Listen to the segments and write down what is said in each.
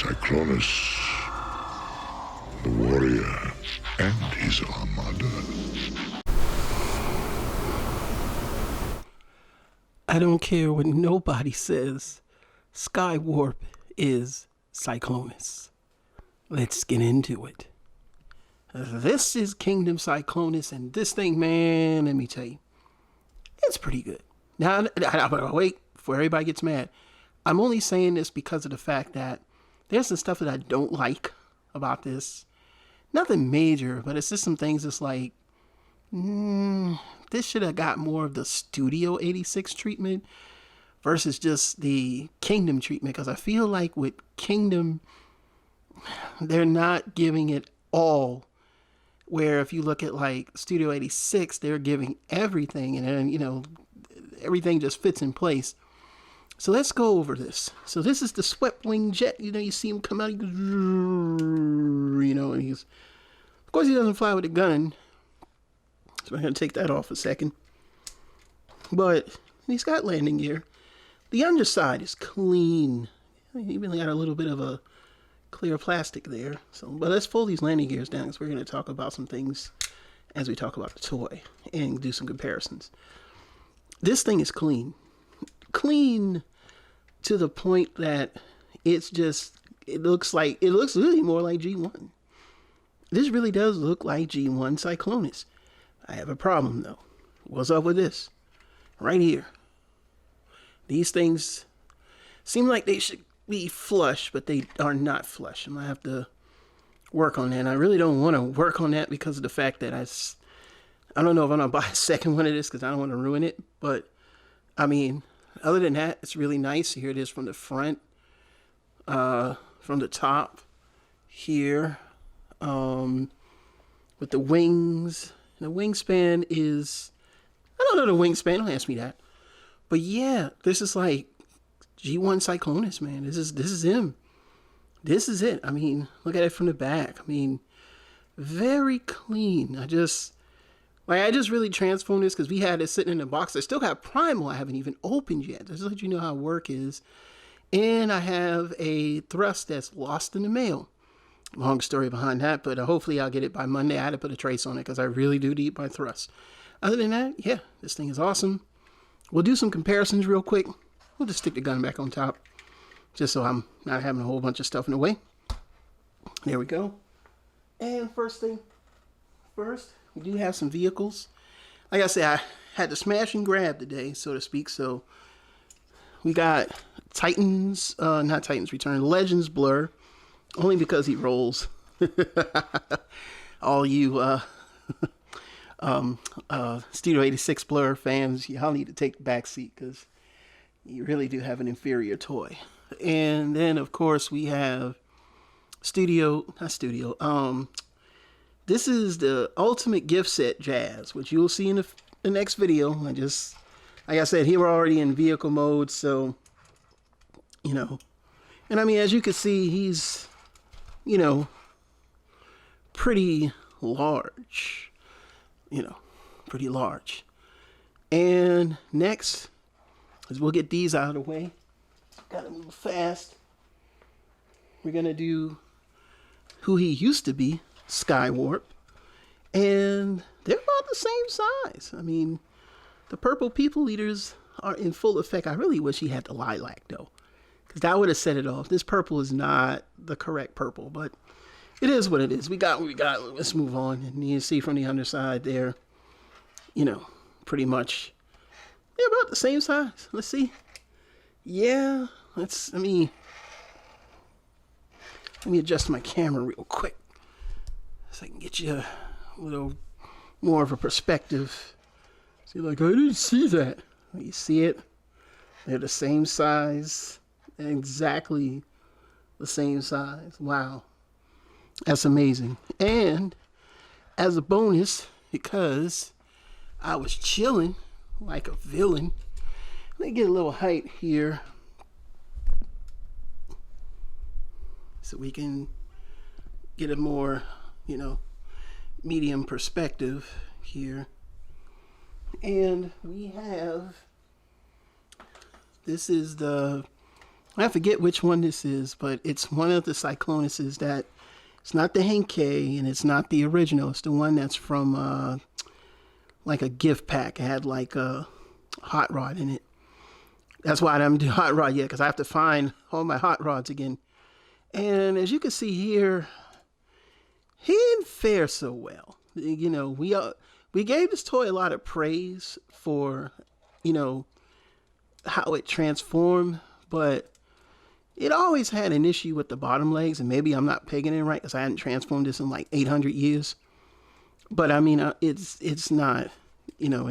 Cyclonus, the warrior, and his armada. I don't care what nobody says. Skywarp is Cyclonus. Let's get into it. This is Kingdom Cyclonus, and this thing, man, let me tell you, it's pretty good. Now, wait, before everybody gets mad, I'm only saying this because of the fact that there's some stuff that I don't like about this. Nothing major, but it's just some things that's like, this should have got more of the Studio 86 treatment versus just the Kingdom treatment, because I feel like with Kingdom, they're not giving it all. Where if you look at like Studio 86, they're giving everything, and then, you know, everything just fits in place. So let's go over this. So this is the swept wing jet. You know, you see him come out, he goes, you know, and he's, of course he doesn't fly with a gun. So I'm going to take that off a second. But he's got landing gear. The underside is clean. Even got a little bit of a clear plastic there. So, but let's fold these landing gears down, because we're going to talk about some things as we talk about the toy and do some comparisons. This thing is clean. Clean to the point that it's just, it looks really more like G1. This really does look like G1 Cyclonus. I have a problem though. What's up with this? Right here. These things seem like they should be flush, but they are not flush. I'm gonna have to work on that. And I really don't want to work on that because of the fact that I don't know if I'm gonna buy a second one of this because I don't want to ruin it. But I mean, other than that, it's really nice. Here it is from the front, from the top here, with the wings. The wingspan is, I don't know the wingspan, don't ask me that. But yeah, this is like G1 Cyclonus, man. This is him. This is it. I mean, look at it from the back. I mean, very clean. I just really transformed this because we had it sitting in the box. I still got Primal I haven't even opened yet. Just to let you know how work is. And I have a thrust that's lost in the mail. Long story behind that, but hopefully I'll get it by Monday. I had to put a trace on it because I really do need my thrust. Other than that, yeah, this thing is awesome. We'll do some comparisons real quick. We'll just stick the gun back on top just so I'm not having a whole bunch of stuff in the way. There we go. And first thing first, we do have some vehicles. Like I said, I had to smash and grab today, so to speak. So we got Titans, not Titans Return, Legends Blur. Only because he rolls. All you Studio 86 Blur fans, y'all need to take the back seat because you really do have an inferior toy. And then of course we have this is the Ultimate Gift Set Jazz, which you'll see in the next video. Like I said, here we're already in vehicle mode, so you know. And I mean, as you can see, he's, you know, pretty large, pretty large. And next, as we'll get these out of the way, gotta move fast. We're gonna do who he used to be, Skywarp. And they're about the same size. I mean, the purple people eaters are in full effect. I really wish he had the lilac though, because that would have set it off. This purple is not the correct purple, but it is what it is. We got what we got. Let's move on. And you see from the underside there, you know, pretty much they're about the same size. Let's see. Yeah, let me adjust my camera real quick so I can get you a little more of a perspective. See, like, I didn't see that. You see it? They're the same size. Exactly the same size. Wow. That's amazing. And as a bonus, because I was chilling like a villain, let me get a little height here so we can get a more, medium perspective here. And we have, this is the I forget which one this is, but it's one of the Cyclonuses that it's not the Henkei and it's not the original. It's the one that's from like a gift pack. It had like a hot rod in it. That's why I haven't done hot rod yet, because I have to find all my hot rods again. And as you can see here, he didn't fare so well. You know, we gave this toy a lot of praise for, you know, how it transformed, but it always had an issue with the bottom legs, and maybe I'm not pegging it right because I hadn't transformed this in like 800 years. But I mean, it's not, you know,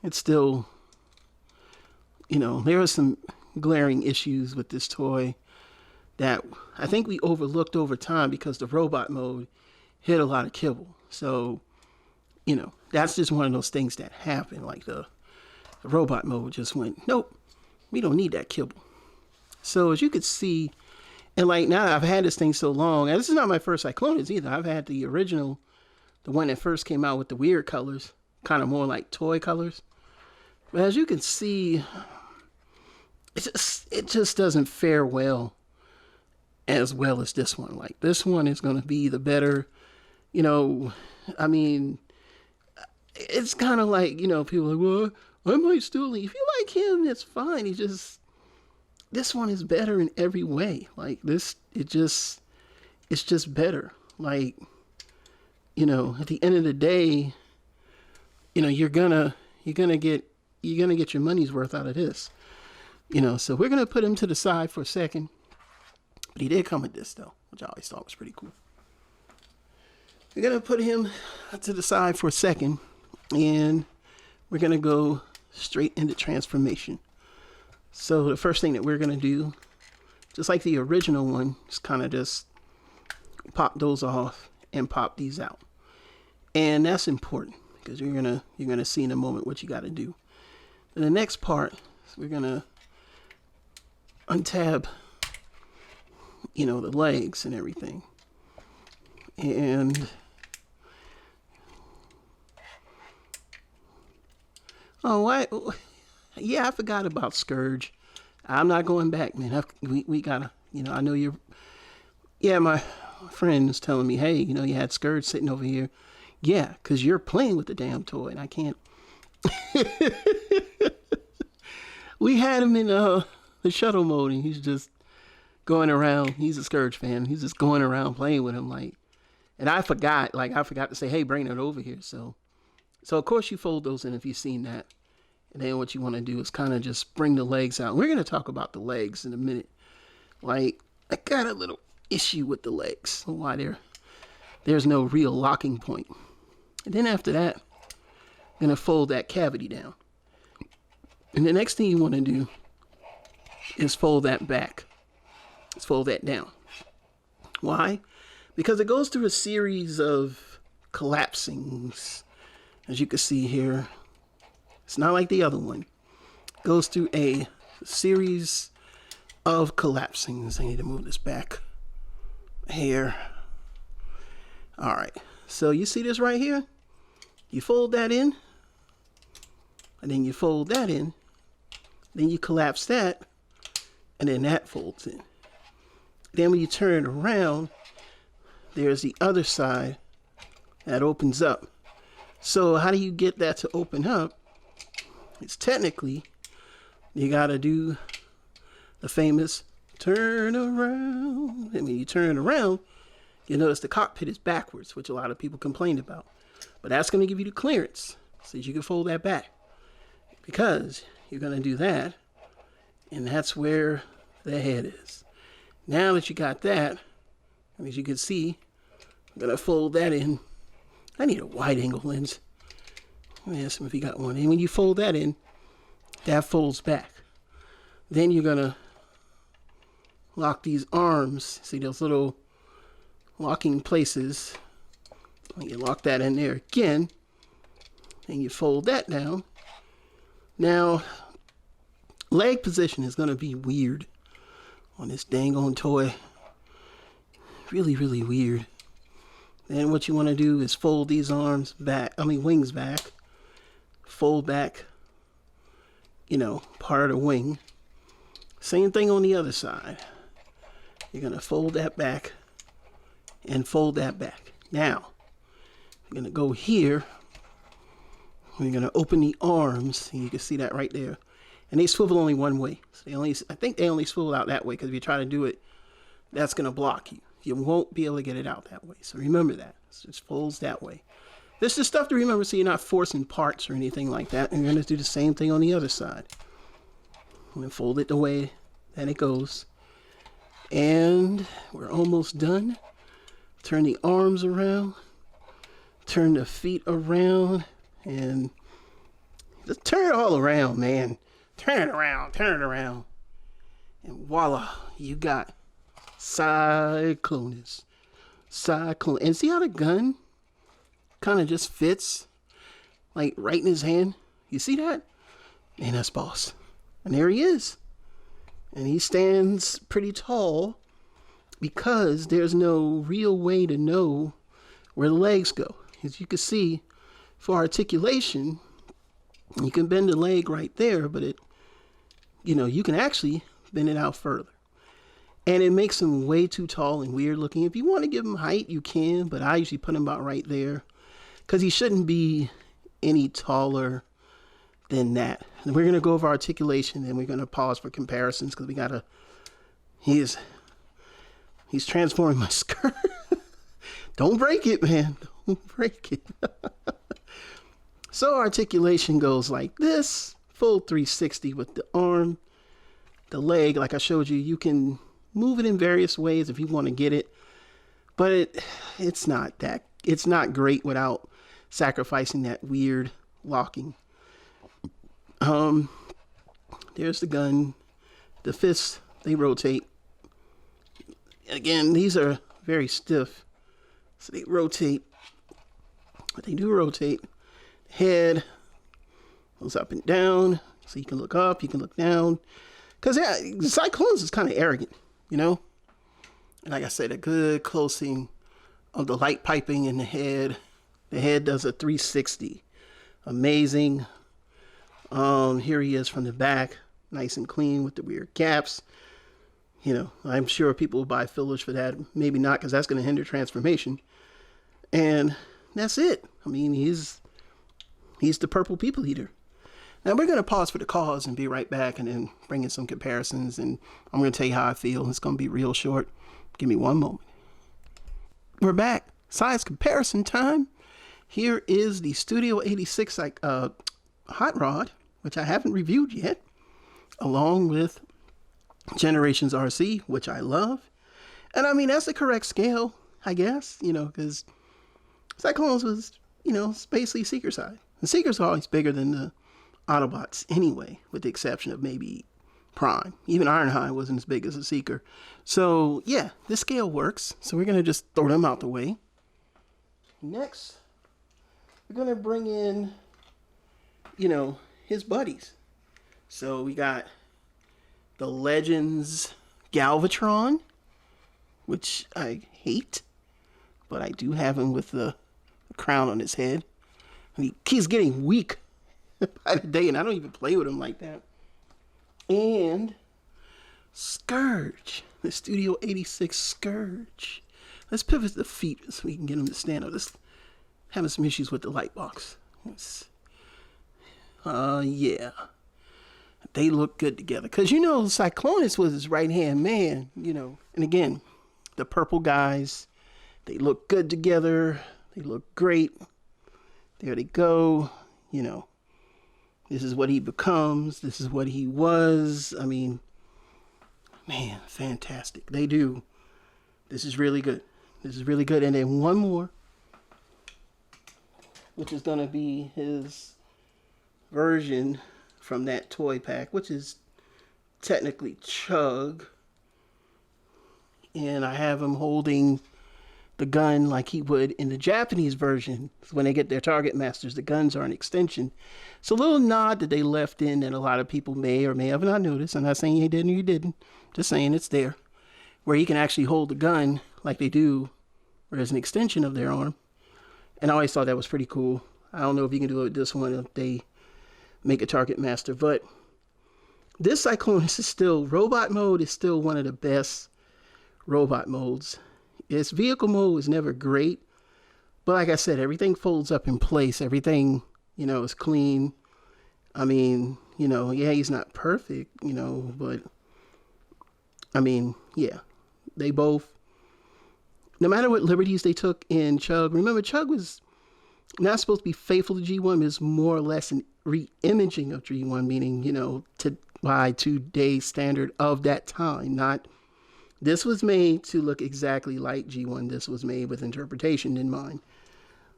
it's still, you know, there are some glaring issues with this toy that I think we overlooked over time because the robot mode hit a lot of kibble. So, you know, that's just one of those things that happened. Like the robot mode just went, nope, we don't need that kibble. So as you could see, and like now I've had this thing so long, and this is not my first Cyclonus either. I've had the original, the one that first came out with the weird colors, kind of more like toy colors. But as you can see, it just doesn't fare well as this one. Like this one is going to be the better, you know, I mean, it's kind of like, you know, people are like, well, I might still leave. If you like him, that's fine. This one is better in every way. Like this, it's just better. Like, you know, at the end of the day, you know, you're gonna get your money's worth out of this. You know, so we're gonna put him to the side for a second. But he did come with this though, which I always thought was pretty cool. We're gonna put him to the side for a second, and we're gonna go straight into transformation. So the first thing that we're gonna do, just like the original one, is kind of just pop those off and pop these out. And that's important because you're gonna see in a moment what you got to do. And the next part, we're gonna untab, you know, the legs and everything. And yeah, I forgot about Scourge. I'm not going back, man. We gotta, you know, I know you're, yeah, my friend was telling me, hey, you know, you had Scourge sitting over here. Yeah, because you're playing with the damn toy and I can't. We had him in the shuttle mode and he's just going around. He's a Scourge fan. He's just going around playing with him, like, and I forgot to say, hey, bring it over here. So of course you fold those in if you've seen that. And then what you want to do is kind of just bring the legs out. We're going to talk about the legs in a minute. Like, I got a little issue with the legs. Why there's no real locking point. And then after that, I'm going to fold that cavity down. And the next thing you want to do is fold that back. Let's fold that down. Why? Because it goes through a series of collapsings. As you can see here, it's not like the other one. It goes through a series of collapsings. I need to move this back here. All right. So you see this right here? You fold that in, and then you fold that in, then you collapse that, and then that folds in. Then when you turn it around, there's the other side that opens up. So how do you get that to open up? It's technically, you gotta do the famous turn around. And when you turn around, you notice the cockpit is backwards, which a lot of people complained about. But that's going to give you the clearance so that you can fold that back. Because you're going to do that, and that's where the head is. Now that you got that, as you can see, I'm going to fold that in. I need a wide angle lens. Let me ask him if he got one. And when you fold that in, that folds back. Then you're going to lock these arms. See those little locking places? You lock that in there again, and you fold that down. Now, leg position is going to be weird on this dang on toy. Really, really weird. Then what you want to do is fold these arms back, wings back. Fold back, you know, part of the wing. Same thing on the other side. You're going to fold that back and fold that back. Now, you're going to go here. We're going to open the arms. And you can see that right there. And they swivel only one way. So I think they only swivel out that way, because if you try to do it, that's going to block you. You won't be able to get it out that way. So remember that. It just folds that way. This is stuff to remember, so you're not forcing parts or anything like that. And you're going to do the same thing on the other side. I'm going to fold it the way that it goes. And we're almost done. Turn the arms around. Turn the feet around. And just turn it all around, man. Turn it around. Turn it around. And voila, you got Cyclonus. And see how the gun kind of just fits, like right in his hand? You see that? Man, that's boss. And there he is. And he stands pretty tall, because there's no real way to know where the legs go. As you can see, for articulation, you can bend the leg right there, but you can actually bend it out further. And it makes him way too tall and weird looking. If you want to give him height, you can, but I usually put him about right there, because he shouldn't be any taller than that. And we're going to go over articulation, and we're going to pause for comparisons, because he's transforming my skirt. Don't break it, man. Don't break it. So articulation goes like this, full 360 with the arm. The leg, like I showed you, you can move it in various ways if you want to get it, but it's not great without sacrificing that weird locking. There's the gun. The fists, they rotate. Again, these are very stiff, so they rotate. But they do rotate. The head goes up and down, so you can look up, you can look down. Because Cyclonus is kind of arrogant, And like I said, a good closing of the light piping in the head. The head does a 360. Amazing. Here he is from the back, nice and clean with the weird caps. I'm sure people will buy fillers for that. Maybe not, because that's going to hinder transformation. And that's it. I mean, he's the purple people eater. Now we're going to pause for the cause and be right back, and then bring in some comparisons, and I'm going to tell you how I feel. It's going to be real short. Give me one moment. We're back. Size comparison time. Here is the Studio 86 hot rod, which I haven't reviewed yet, along with Generations RC, which I love. And I mean, that's the correct scale, I guess, because Cyclonus was, it's basically Seeker side. The Seekers are always bigger than the Autobots anyway, with the exception of maybe Prime. Even Ironhide wasn't as big as a Seeker. So yeah, this scale works. So we're going to just throw them out the way. Next, we're going to bring in, his buddies. So we got the Legends Galvatron, which I hate, but I do have him with the crown on his head. And he's getting weak by the day, and I don't even play with him like that. And Scourge, the Studio 86 Scourge. Let's pivot the feet so we can get him to stand up. Let's having some issues with the light box. Yeah. They look good together. Because, Cyclonus was his right-hand man, And again, the purple guys, they look good together. They look great. There they go. This is what he becomes. This is what he was. I mean, man, fantastic. They do. This is really good. This is really good. And then one more, which is going to be his version from that toy pack, which is technically Chug. And I have him holding the gun like he would in the Japanese version. When they get their Target Masters, the guns are an extension. So a little nod that they left in that a lot of people may or may have not noticed. I'm not saying you did or you didn't. Just saying it's there. Where he can actually hold the gun like they do, or as an extension of their arm. And I always thought that was pretty cool. I don't know if you can do it with this one if they make a Target Master, but this Cyclonus is still, robot mode is still one of the best robot modes. Its vehicle mode is never great, but like I said, everything folds up in place. Everything, is clean. I mean, yeah, he's not perfect, but I mean, yeah, they both, no matter what liberties they took in Chug, remember Chug was not supposed to be faithful to G1, but it's more or less an re-imaging of G1, meaning, by today's standard of that time. Not, this was made to look exactly like G1. This was made with interpretation in mind.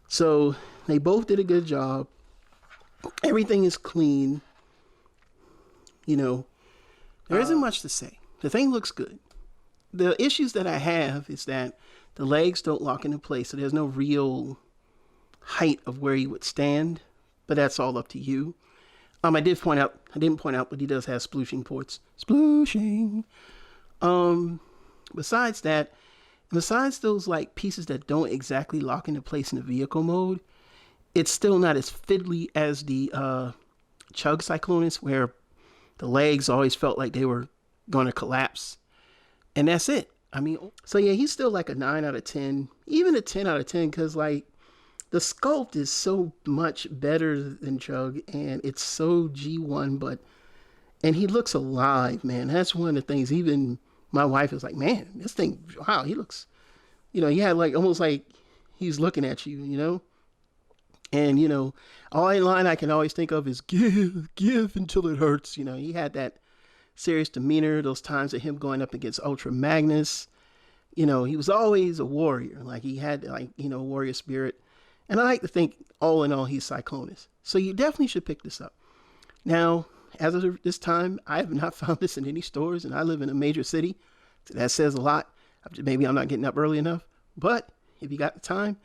So they both did a good job. Everything is clean. There isn't much to say. The thing looks good. The issues that I have is that the legs don't lock into place, so there's no real height of where he would stand, but that's all up to you. I didn't point out, but he does have splooshing ports. Splooshing. Besides that, besides those like pieces that don't exactly lock into place in the vehicle mode, it's still not as fiddly as the Chug Cyclonus, where the legs always felt like they were going to collapse. And that's it. So yeah, he's still like a 9 out of 10, even a 10 out of 10, because like the sculpt is so much better than Chug, and it's so G1, and he looks alive, man. That's one of the things. Even my wife is like, man, this thing, wow, he looks, he had like almost like he's looking at you, And, all line I can always think of is give until it hurts. He had that serious demeanor, those times of him going up against Ultra Magnus. He was always a warrior. Like he had warrior spirit. And I like to think all in all, he's Cyclonus. So you definitely should pick this up. Now, as of this time, I have not found this in any stores, and I live in a major city. So that says a lot. Maybe I'm not getting up early enough. But if you got the time,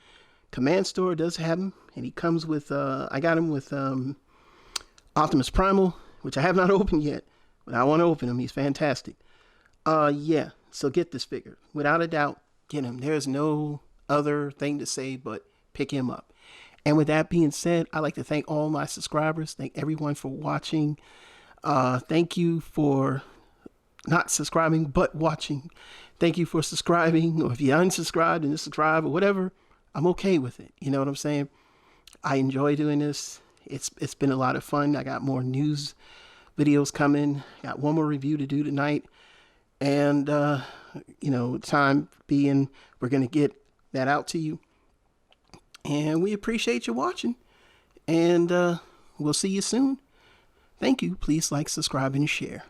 Command Store does have him, and he comes with, I got him with Optimus Primal, which I have not opened yet, but I want to open him. He's fantastic. Yeah, so get this figure. Without a doubt, get him. There's no other thing to say but pick him up. And with that being said, I'd like to thank all my subscribers. Thank everyone for watching. Thank you for not subscribing, but watching. Thank you for subscribing, or if you unsubscribed and subscribe or whatever, I'm okay with it. You know what I'm saying? I enjoy doing this. It's been a lot of fun. I got more news videos coming. Got one more review to do tonight. And, time being, we're going to get that out to you. And we appreciate you watching. And we'll see you soon. Thank you. Please like, subscribe, and share.